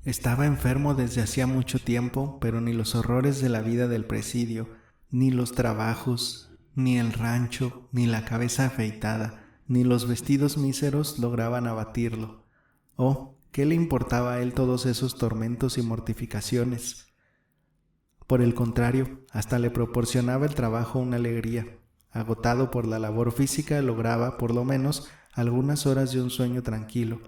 Estaba enfermo desde hacía mucho tiempo, pero ni los horrores de la vida del presidio, ni los trabajos, ni el rancho, ni la cabeza afeitada, ni los vestidos míseros lograban abatirlo. Oh, ¿qué le importaba a él todos esos tormentos y mortificaciones? Por el contrario, hasta le proporcionaba el trabajo una alegría. Agotado por la labor física, lograba, por lo menos, algunas horas de un sueño tranquilo.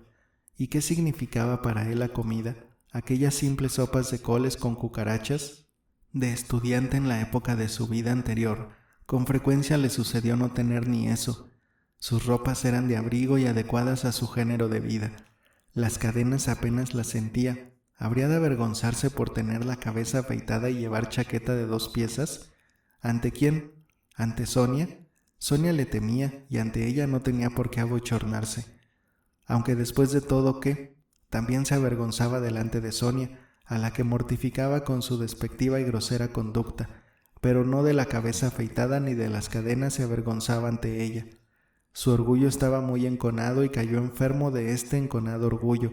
¿Y qué significaba para él la comida? ¿Aquellas simples sopas de coles con cucarachas? De estudiante en la época de su vida anterior, con frecuencia le sucedió no tener ni eso. Sus ropas eran de abrigo y adecuadas a su género de vida. Las cadenas apenas las sentía. ¿Habría de avergonzarse por tener la cabeza afeitada y llevar chaqueta de 2 piezas? ¿Ante quién? ¿Ante Sonia? Sonia le temía y ante ella no tenía por qué abochornarse. Aunque después de todo, ¿qué? También se avergonzaba delante de Sonia, a la que mortificaba con su despectiva y grosera conducta, pero no de la cabeza afeitada ni de las cadenas se avergonzaba ante ella. Su orgullo estaba muy enconado y cayó enfermo de este enconado orgullo.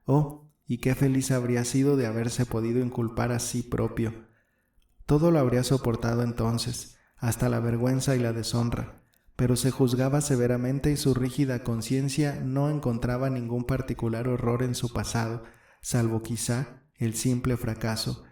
Oh, y qué feliz habría sido de haberse podido inculpar a sí propio. Todo lo habría soportado entonces, hasta la vergüenza y la deshonra, pero se juzgaba severamente y su rígida conciencia no encontraba ningún particular horror en su pasado, salvo quizá el simple fracaso,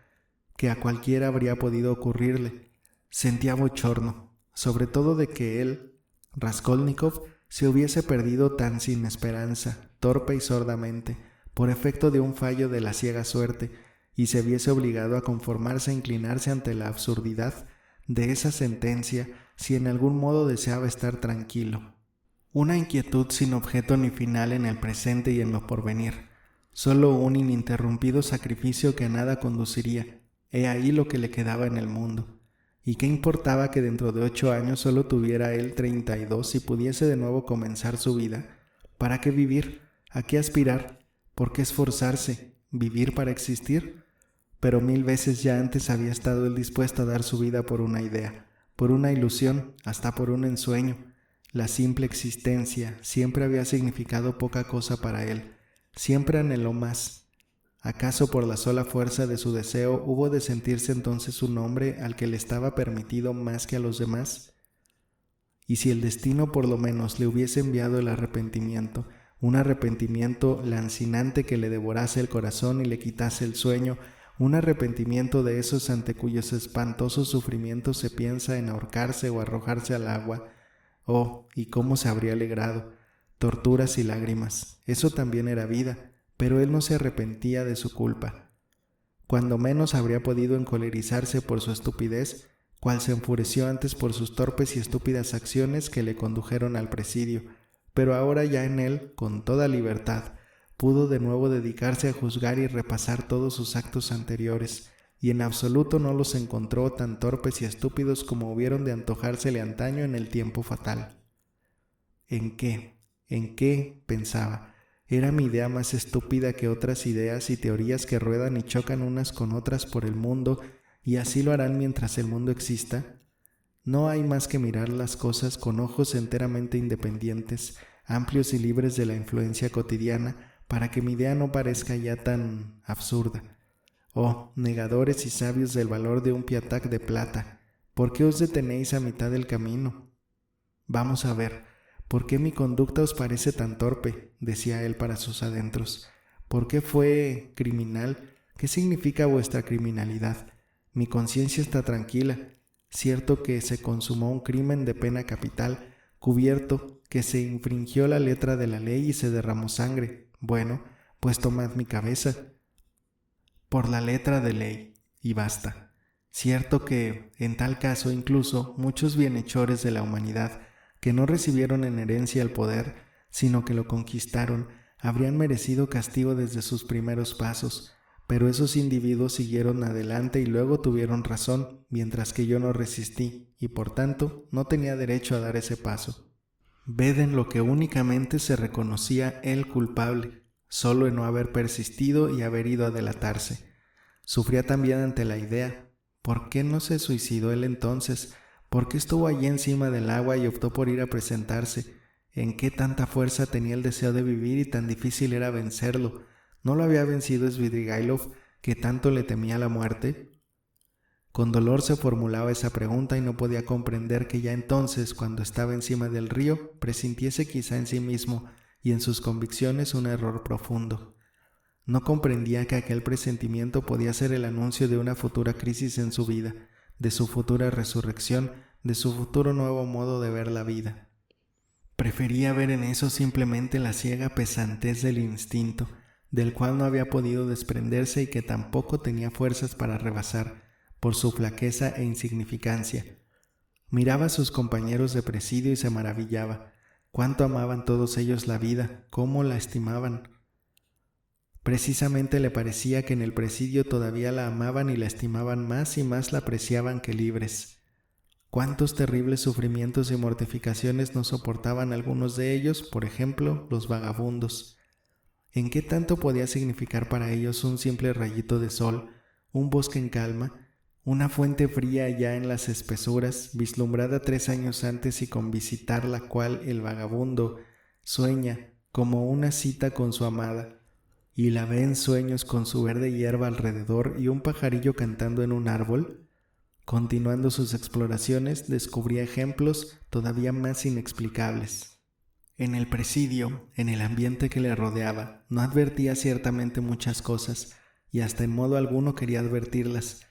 que a cualquiera habría podido ocurrirle. Sentía bochorno, sobre todo de que él, Raskolnikov, se hubiese perdido tan sin esperanza, torpe y sordamente, por efecto de un fallo de la ciega suerte, y se viese obligado a conformarse a inclinarse ante la absurdidad de esa sentencia si en algún modo deseaba estar tranquilo. Una inquietud sin objeto ni final en el presente y en lo porvenir, solo un ininterrumpido sacrificio que a nada conduciría. He ahí lo que le quedaba en el mundo. ¿Y qué importaba que dentro de 8 años solo tuviera él 32 y pudiese de nuevo comenzar su vida? ¿Para qué vivir? ¿A qué aspirar? ¿Por qué esforzarse? ¿Vivir para existir? Pero 1000 veces ya antes había estado él dispuesto a dar su vida por una idea, por una ilusión, hasta por un ensueño. La simple existencia siempre había significado poca cosa para él, siempre anheló más. ¿Acaso por la sola fuerza de su deseo hubo de sentirse entonces un hombre al que le estaba permitido más que a los demás? Y si el destino por lo menos le hubiese enviado el arrepentimiento, un arrepentimiento lancinante que le devorase el corazón y le quitase el sueño, un arrepentimiento de esos ante cuyos espantosos sufrimientos se piensa en ahorcarse o arrojarse al agua, oh, y cómo se habría alegrado, torturas y lágrimas, eso también era vida, pero él no se arrepentía de su culpa. Cuando menos habría podido encolerizarse por su estupidez, cual se enfureció antes por sus torpes y estúpidas acciones que le condujeron al presidio, pero ahora ya en él, con toda libertad, pudo de nuevo dedicarse a juzgar y repasar todos sus actos anteriores, y en absoluto no los encontró tan torpes y estúpidos como hubieron de antojársele antaño en el tiempo fatal. ¿En qué? ¿En qué? Pensaba. ¿Era mi idea más estúpida que otras ideas y teorías que ruedan y chocan unas con otras por el mundo, y así lo harán mientras el mundo exista? No hay más que mirar las cosas con ojos enteramente independientes, amplios y libres de la influencia cotidiana, para que mi idea no parezca ya tan absurda. Oh, negadores y sabios del valor de un piatac de plata, ¿por qué os detenéis a mitad del camino? Vamos a ver, ¿por qué mi conducta os parece tan torpe?, decía él para sus adentros. ¿Por qué fue criminal? ¿Qué significa vuestra criminalidad? Mi conciencia está tranquila. Cierto que se consumó un crimen de pena capital, cubierto, que se infringió la letra de la ley y se derramó sangre. Bueno, pues tomad mi cabeza. Por la letra de ley, y basta. Cierto que, en tal caso incluso, muchos bienhechores de la humanidad, que no recibieron en herencia el poder, sino que lo conquistaron, habrían merecido castigo desde sus primeros pasos, pero esos individuos siguieron adelante y luego tuvieron razón, mientras que yo no resistí, y por tanto no tenía derecho a dar ese paso. Ved en lo que únicamente se reconocía el culpable, solo en no haber persistido y haber ido a delatarse. Sufría también ante la idea, ¿por qué no se suicidó él entonces? ¿Por qué estuvo allí encima del agua y optó por ir a presentarse? ¿En qué tanta fuerza tenía el deseo de vivir y tan difícil era vencerlo? ¿No lo había vencido Svidrigailov, que tanto le temía la muerte? Con dolor se formulaba esa pregunta y no podía comprender que ya entonces, cuando estaba encima del río, presintiese quizá en sí mismo y en sus convicciones un error profundo. No comprendía que aquel presentimiento podía ser el anuncio de una futura crisis en su vida, de su futura resurrección, de su futuro nuevo modo de ver la vida. Prefería ver en eso simplemente la ciega pesantez del instinto, del cual no había podido desprenderse y que tampoco tenía fuerzas para rebasar, por su flaqueza e insignificancia. Miraba a sus compañeros de presidio y se maravillaba. Cuánto amaban todos ellos la vida, cómo la estimaban. Precisamente le parecía que en el presidio todavía la amaban y la estimaban más y más la apreciaban que libres. Cuántos terribles sufrimientos y mortificaciones no soportaban algunos de ellos, por ejemplo, los vagabundos. ¿En qué tanto podía significar para ellos un simple rayito de sol, un bosque en calma, una fuente fría allá en las espesuras, vislumbrada 3 años antes y con visitar la cual el vagabundo sueña como una cita con su amada, y la ve en sueños con su verde hierba alrededor y un pajarillo cantando en un árbol? Continuando sus exploraciones, descubría ejemplos todavía más inexplicables. En el presidio, en el ambiente que le rodeaba, no advertía ciertamente muchas cosas, y hasta en modo alguno quería advertirlas.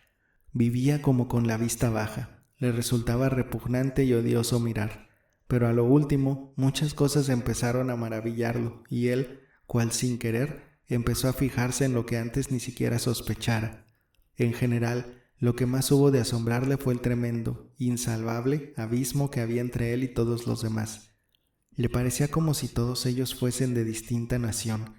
Vivía como con la vista baja, le resultaba repugnante y odioso mirar, pero a lo último muchas cosas empezaron a maravillarlo, y él, cual sin querer, empezó a fijarse en lo que antes ni siquiera sospechara. En general, lo que más hubo de asombrarle fue el tremendo, insalvable abismo que había entre él y todos los demás. Le parecía como si todos ellos fuesen de distinta nación.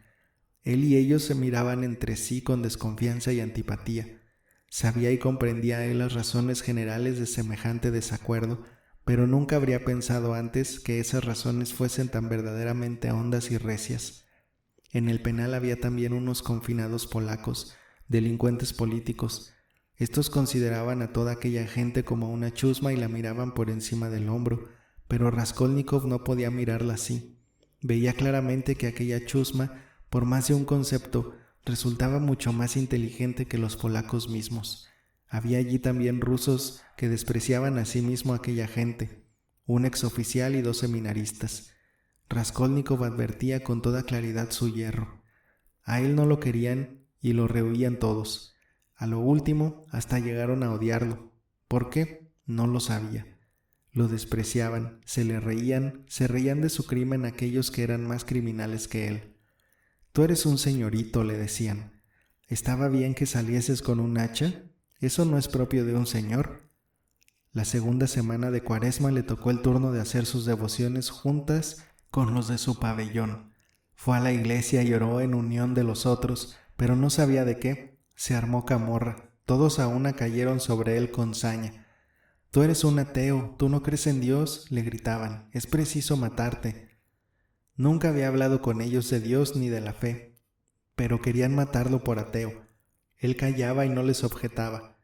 Él y ellos se miraban entre sí con desconfianza y antipatía. Sabía y comprendía él las razones generales de semejante desacuerdo, pero nunca habría pensado antes que esas razones fuesen tan verdaderamente hondas y recias. En el penal había también unos confinados polacos, delincuentes políticos. Estos consideraban a toda aquella gente como una chusma y la miraban por encima del hombro, pero Raskolnikov no podía mirarla así. Veía claramente que aquella chusma, por más de un concepto, resultaba mucho más inteligente que los polacos mismos. Había allí también rusos que despreciaban a sí mismo a aquella gente, un exoficial y 2 seminaristas. Raskolnikov advertía con toda claridad su yerro. A él no lo querían y lo rehuían todos. A lo último, hasta llegaron a odiarlo. ¿Por qué? No lo sabía. Lo despreciaban, se reían de su crimen aquellos que eran más criminales que él. «Tú eres un señorito», le decían. «¿Estaba bien que salieses con un hacha? Eso no es propio de un señor». La segunda semana de Cuaresma le tocó el turno de hacer sus devociones juntas con los de su pabellón. Fue a la iglesia y oró en unión de los otros, pero no sabía de qué. Se armó camorra. Todos a una cayeron sobre él con saña. «Tú eres un ateo, tú no crees en Dios», le gritaban. «Es preciso matarte». Nunca había hablado con ellos de Dios ni de la fe, pero querían matarlo por ateo. Él callaba y no les objetaba.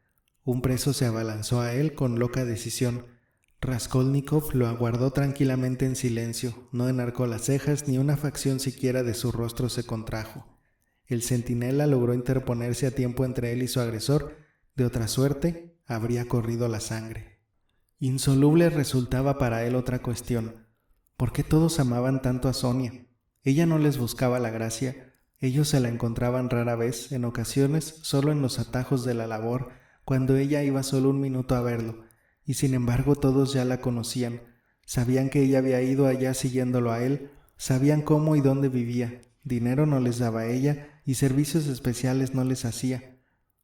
Un preso se abalanzó a él con loca decisión. Raskolnikov lo aguardó tranquilamente en silencio, no enarcó las cejas ni una facción siquiera de su rostro se contrajo. El centinela logró interponerse a tiempo entre él y su agresor, de otra suerte habría corrido la sangre. Insoluble resultaba para él otra cuestión. ¿Por qué todos amaban tanto a Sonia? Ella no les buscaba la gracia, ellos se la encontraban rara vez, en ocasiones solo en los atajos de la labor, cuando ella iba solo 1 minuto a verlo, y sin embargo todos ya la conocían, sabían que ella había ido allá siguiéndolo a él, sabían cómo y dónde vivía, dinero no les daba ella y servicios especiales no les hacía.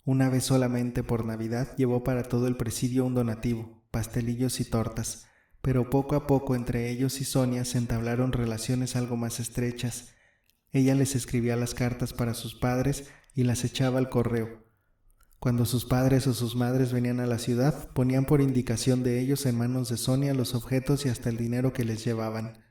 Una vez solamente por Navidad llevó para todo el presidio un donativo, pastelillos y tortas, pero poco a poco entre ellos y Sonia se entablaron relaciones algo más estrechas. Ella les escribía las cartas para sus padres y las echaba al correo. Cuando sus padres o sus madres venían a la ciudad, ponían por indicación de ellos en manos de Sonia los objetos y hasta el dinero que les llevaban.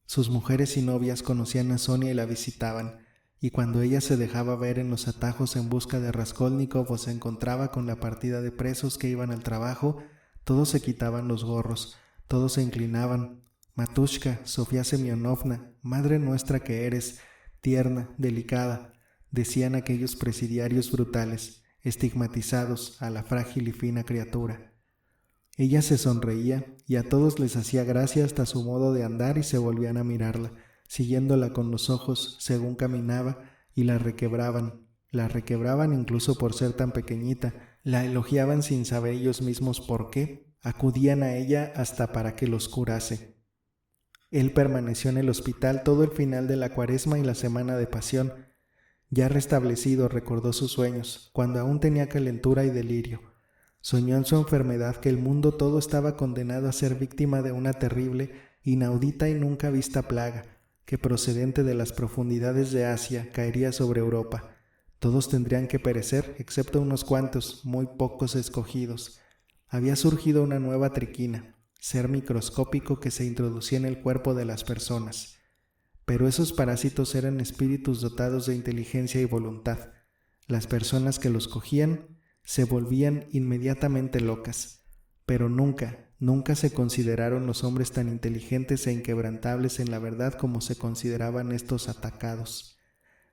Sus mujeres y novias conocían a Sonia y la visitaban, y cuando ella se dejaba ver en los atajos en busca de Raskolnikov o se encontraba con la partida de presos que iban al trabajo, todos se quitaban los gorros, todos se inclinaban. «Matushka, Sofía Semyonovna, madre nuestra que eres, tierna, delicada, decían aquellos presidiarios brutales, estigmatizados a la frágil y fina criatura. Ella se sonreía y a todos les hacía gracia hasta su modo de andar y se volvían a mirarla, siguiéndola con los ojos según caminaba y la requebraban incluso por ser tan pequeñita, la elogiaban sin saber ellos mismos por qué, acudían a ella hasta para que los curase. Él permaneció en el hospital todo el final de la Cuaresma y la Semana de Pasión. Ya restablecido recordó sus sueños, cuando aún tenía calentura y delirio. Soñó en su enfermedad que el mundo todo estaba condenado a ser víctima de una terrible, inaudita y nunca vista plaga, que procedente de las profundidades de Asia caería sobre Europa. Todos tendrían que perecer, excepto unos cuantos, muy pocos escogidos. Había surgido una nueva triquina, ser microscópico que se introducía en el cuerpo de las personas. Pero esos parásitos eran espíritus dotados de inteligencia y voluntad. Las personas que los cogían se volvían inmediatamente locas, pero nunca se consideraron los hombres tan inteligentes e inquebrantables en la verdad como se consideraban estos atacados.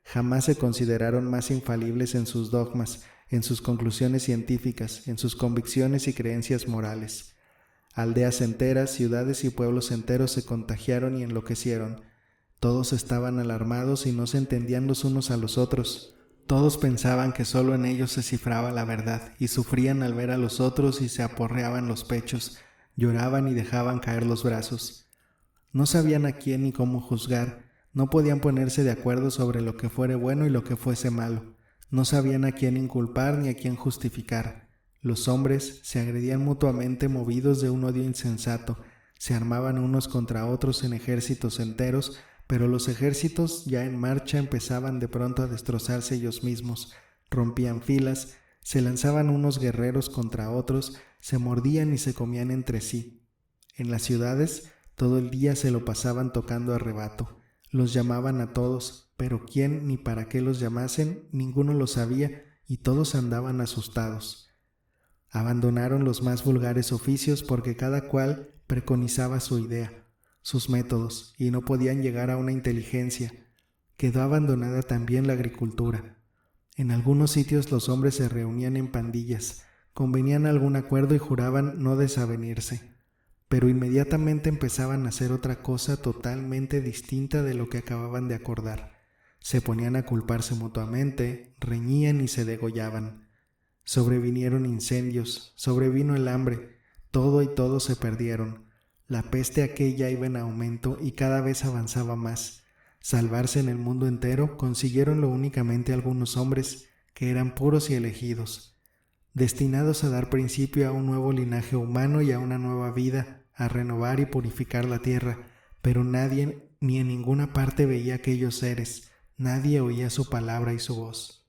Jamás se consideraron más infalibles en sus dogmas, en sus conclusiones científicas, en sus convicciones y creencias morales. Aldeas enteras, ciudades y pueblos enteros se contagiaron y enloquecieron. Todos estaban alarmados y no se entendían los unos a los otros. Todos pensaban que solo en ellos se cifraba la verdad y sufrían al ver a los otros y se aporreaban los pechos, lloraban y dejaban caer los brazos. No sabían a quién ni cómo juzgar, no podían ponerse de acuerdo sobre lo que fuere bueno y lo que fuese malo. No sabían a quién inculpar ni a quién justificar. Los hombres se agredían mutuamente movidos de un odio insensato, se armaban unos contra otros en ejércitos enteros, pero los ejércitos ya en marcha empezaban de pronto a destrozarse ellos mismos, rompían filas, se lanzaban unos guerreros contra otros, se mordían y se comían entre sí. En las ciudades todo el día se lo pasaban tocando a rebato. Los llamaban a todos, pero quién ni para qué los llamasen, ninguno lo sabía y todos andaban asustados. Abandonaron los más vulgares oficios porque cada cual preconizaba su idea, sus métodos, y no podían llegar a una inteligencia. Quedó abandonada también la agricultura. En algunos sitios los hombres se reunían en pandillas, convenían a algún acuerdo y juraban no desavenirse. Pero inmediatamente empezaban a hacer otra cosa totalmente distinta de lo que acababan de acordar. Se ponían a culparse mutuamente, reñían y se degollaban. Sobrevinieron incendios, sobrevino el hambre, todo y todos se perdieron. La peste aquella iba en aumento y cada vez avanzaba más. Salvarse en el mundo entero consiguieronlo únicamente algunos hombres, que eran puros y elegidos, destinados a dar principio a un nuevo linaje humano y a una nueva vida, a renovar y purificar la tierra, pero nadie ni en ninguna parte veía aquellos seres, nadie oía su palabra y su voz.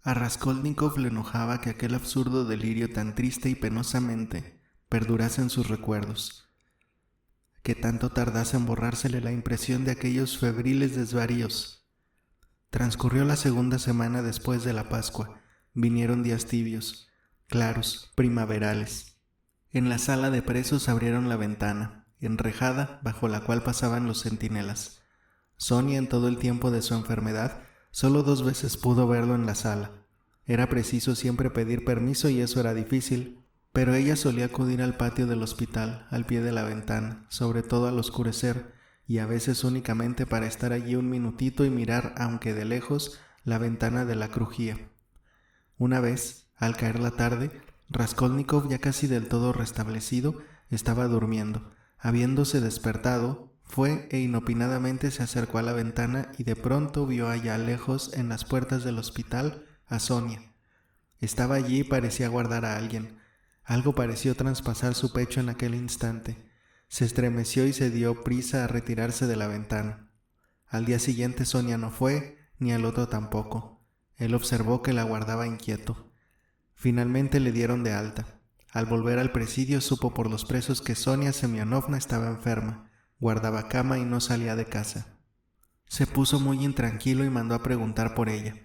A Raskolnikov le enojaba que aquel absurdo delirio tan triste y penosamente perdurase en sus recuerdos, que tanto tardase en borrársele la impresión de aquellos febriles desvaríos. Transcurrió la segunda semana después de la Pascua, vinieron días tibios, claros, primaverales. En la sala de presos abrieron la ventana, enrejada, bajo la cual pasaban los centinelas. Sonia, en todo el tiempo de su enfermedad, solo 2 veces pudo verlo en la sala. Era preciso siempre pedir permiso y eso era difícil, pero ella solía acudir al patio del hospital, al pie de la ventana, sobre todo al oscurecer, y a veces únicamente para estar allí un minutito y mirar, aunque de lejos, la ventana de la crujía. Una vez, al caer la tarde, Raskolnikov, ya casi del todo restablecido, estaba durmiendo. Habiéndose despertado, fue e inopinadamente se acercó a la ventana y de pronto vio allá lejos, en las puertas del hospital, a Sonia. Estaba allí y parecía aguardar a alguien. Algo pareció traspasar su pecho en aquel instante. Se estremeció y se dio prisa a retirarse de la ventana. Al día siguiente Sonia no fue, ni al otro tampoco. Él observó que la guardaba inquieto. Finalmente le dieron de alta. Al volver al presidio supo por los presos que Sonia Semyonovna estaba enferma, guardaba cama y no salía de casa. Se puso muy intranquilo y mandó a preguntar por ella.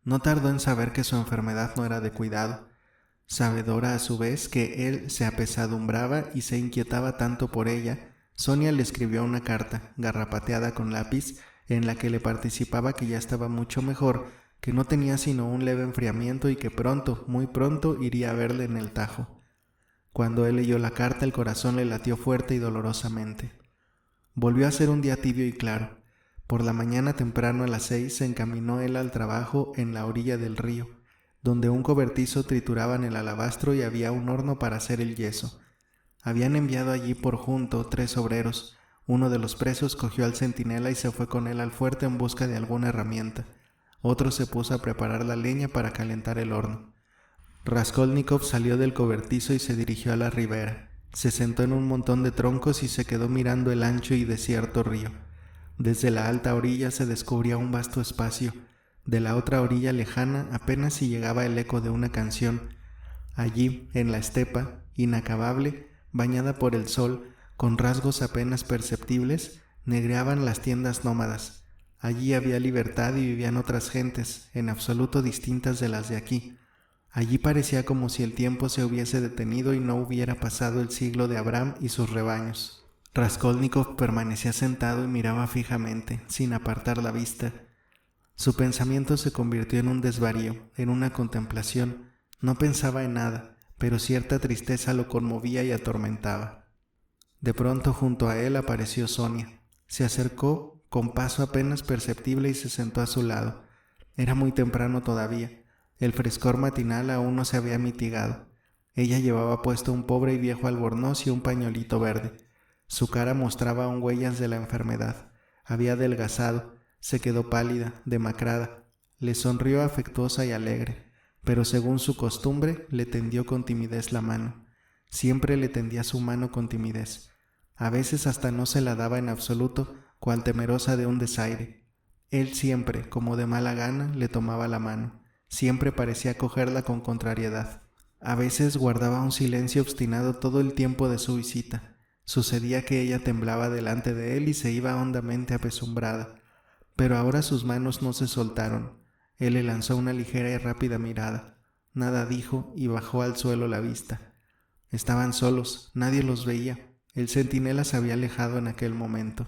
No tardó en saber que su enfermedad no era de cuidado. Sabedora a su vez que él se apesadumbraba y se inquietaba tanto por ella, Sonia le escribió una carta, garrapateada con lápiz, en la que le participaba que ya estaba mucho mejor, que no tenía sino un leve enfriamiento y que pronto, muy pronto, iría a verle en el Tajo. Cuando él leyó la carta, el corazón le latió fuerte y dolorosamente. Volvió a ser un día tibio y claro. Por la mañana temprano a las 6 se encaminó él al trabajo en la orilla del río, donde un cobertizo trituraban el alabastro y había un horno para hacer el yeso. Habían enviado allí por junto 3 obreros. Uno de los presos cogió al centinela y se fue con él al fuerte en busca de alguna herramienta. Otro se puso a preparar la leña para calentar el horno. Raskolnikov salió del cobertizo y se dirigió a la ribera. Se sentó en un montón de troncos y se quedó mirando el ancho y desierto río. Desde la alta orilla se descubría un vasto espacio. De la otra orilla lejana apenas si llegaba el eco de una canción. Allí, en la estepa, inacabable, bañada por el sol, con rasgos apenas perceptibles, negreaban las tiendas nómadas. Allí había libertad y vivían otras gentes, en absoluto distintas de las de aquí. Allí parecía como si el tiempo se hubiese detenido y no hubiera pasado el siglo de Abraham y sus rebaños. Raskolnikov permanecía sentado y miraba fijamente, sin apartar la vista. Su pensamiento se convirtió en un desvarío, en una contemplación. No pensaba en nada, pero cierta tristeza lo conmovía y atormentaba. De pronto junto a él apareció Sonia. Se acercó con paso apenas perceptible y se sentó a su lado. Era muy temprano todavía. El frescor matinal aún no se había mitigado. Ella llevaba puesto un pobre y viejo albornoz y un pañuelito verde. Su cara mostraba aún huellas de la enfermedad. Había adelgazado, se quedó pálida, demacrada. Le sonrió afectuosa y alegre, pero según su costumbre le tendió con timidez la mano. Siempre le tendía su mano con timidez. A veces hasta no se la daba en absoluto, cual temerosa de un desaire. Él siempre, como de mala gana, le tomaba la mano. Siempre parecía cogerla con contrariedad. A veces guardaba un silencio obstinado todo el tiempo de su visita. Sucedía que ella temblaba delante de él y se iba hondamente apesumbrada. Pero ahora sus manos no se soltaron. Él le lanzó una ligera y rápida mirada. Nada dijo y bajó al suelo la vista. Estaban solos, nadie los veía. El centinela se había alejado en aquel momento.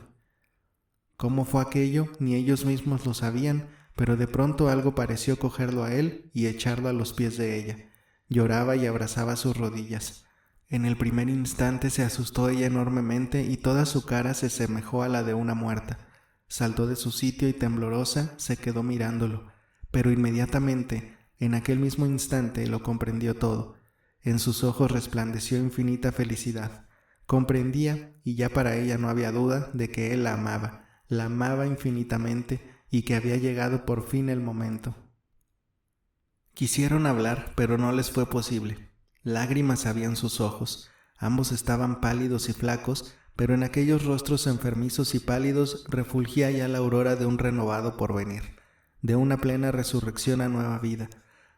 ¿Cómo fue aquello? Ni ellos mismos lo sabían, pero de pronto algo pareció cogerlo a él y echarlo a los pies de ella. Lloraba y abrazaba sus rodillas. En el primer instante se asustó ella enormemente y toda su cara se semejó a la de una muerta. Saltó de su sitio y temblorosa se quedó mirándolo, pero inmediatamente, en aquel mismo instante, lo comprendió todo. En sus ojos resplandeció infinita felicidad. Comprendía, y ya para ella no había duda, de que él la amaba infinitamente y que había llegado por fin el momento. Quisieron hablar, pero no les fue posible. Lágrimas habían sus ojos. Ambos estaban pálidos y flacos, pero en aquellos rostros enfermizos y pálidos refulgía ya la aurora de un renovado porvenir, de una plena resurrección a nueva vida.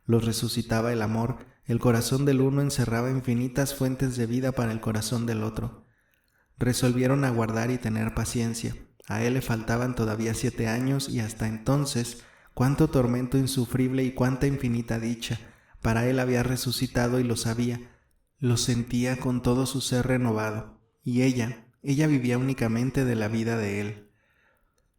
Los resucitaba el amor, el corazón del uno encerraba infinitas fuentes de vida para el corazón del otro. Resolvieron aguardar y tener paciencia. A él le faltaban todavía 7 años y hasta entonces, cuánto tormento insufrible y cuánta infinita dicha. Para él había resucitado y lo sabía, lo sentía con todo su ser renovado. Y ella vivía únicamente de la vida de él.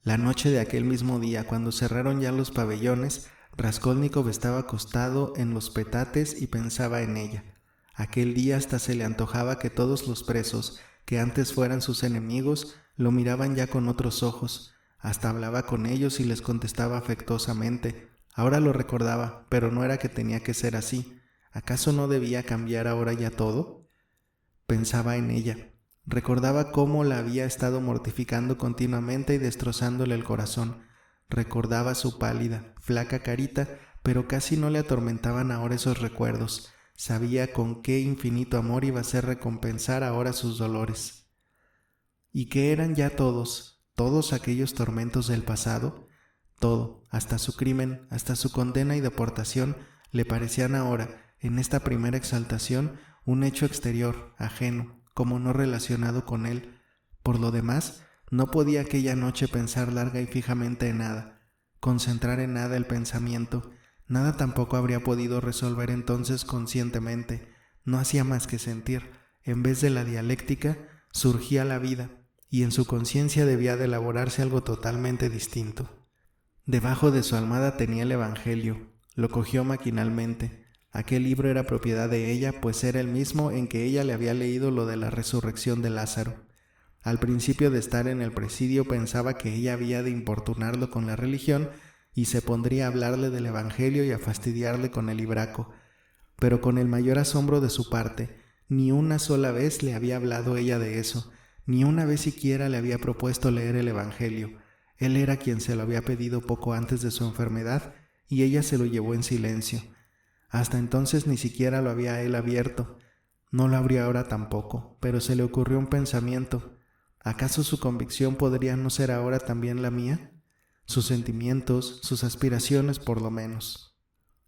La noche de aquel mismo día, cuando cerraron ya los pabellones, Raskolnikov estaba acostado en los petates y pensaba en ella. Aquel día hasta se le antojaba que todos los presos, que antes fueran sus enemigos, lo miraban ya con otros ojos. Hasta hablaba con ellos y les contestaba afectuosamente. Ahora lo recordaba, pero no era que tenía que ser así. ¿Acaso no debía cambiar ahora ya todo? Pensaba en ella. Recordaba cómo la había estado mortificando continuamente y destrozándole el corazón. Recordaba su pálida, flaca carita, pero casi no le atormentaban ahora esos recuerdos. Sabía con qué infinito amor iba a ser recompensar ahora sus dolores. ¿Y qué eran ya todos aquellos tormentos del pasado? Todo, hasta su crimen, hasta su condena y deportación, le parecían ahora, en esta primera exaltación, un hecho exterior, ajeno, como no relacionado con él. Por lo demás, no podía aquella noche pensar larga y fijamente en nada, concentrar en nada el pensamiento. Nada tampoco habría podido resolver entonces conscientemente. No hacía más que sentir. En vez de la dialéctica, surgía la vida, y en su conciencia debía de elaborarse algo totalmente distinto. Debajo de su almohada tenía el Evangelio. Lo cogió maquinalmente. Aquel libro era propiedad de ella, pues era el mismo en que ella le había leído lo de la resurrección de Lázaro. Al principio de estar en el presidio pensaba que ella había de importunarlo con la religión y se pondría a hablarle del Evangelio y a fastidiarle con el libraco. Pero con el mayor asombro de su parte, ni una sola vez le había hablado ella de eso, ni una vez siquiera le había propuesto leer el Evangelio. Él era quien se lo había pedido poco antes de su enfermedad y ella se lo llevó en silencio. Hasta entonces ni siquiera lo había él abierto. No lo abrió ahora tampoco, pero se le ocurrió un pensamiento. ¿Acaso su convicción podría no ser ahora también la mía? Sus sentimientos, sus aspiraciones por lo menos.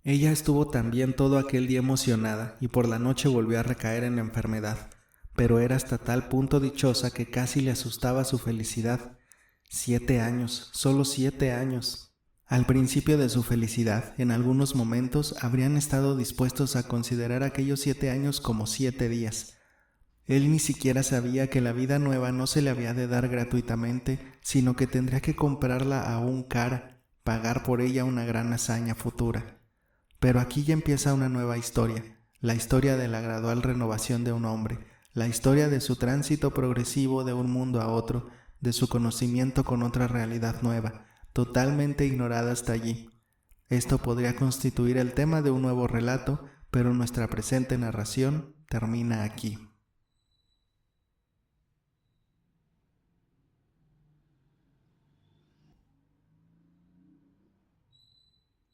Ella estuvo también todo aquel día emocionada y por la noche volvió a recaer en la enfermedad, pero era hasta tal punto dichosa que casi le asustaba su felicidad. 7 años, solo 7 años. Al principio de su felicidad, en algunos momentos habrían estado dispuestos a considerar aquellos 7 años como 7 días. Él ni siquiera sabía que la vida nueva no se le había de dar gratuitamente, sino que tendría que comprarla aún cara, pagar por ella una gran hazaña futura. Pero aquí ya empieza una nueva historia, la historia de la gradual renovación de un hombre, la historia de su tránsito progresivo de un mundo a otro, de su conocimiento con otra realidad nueva, totalmente ignorada hasta allí. Esto podría constituir el tema de un nuevo relato, pero nuestra presente narración termina aquí.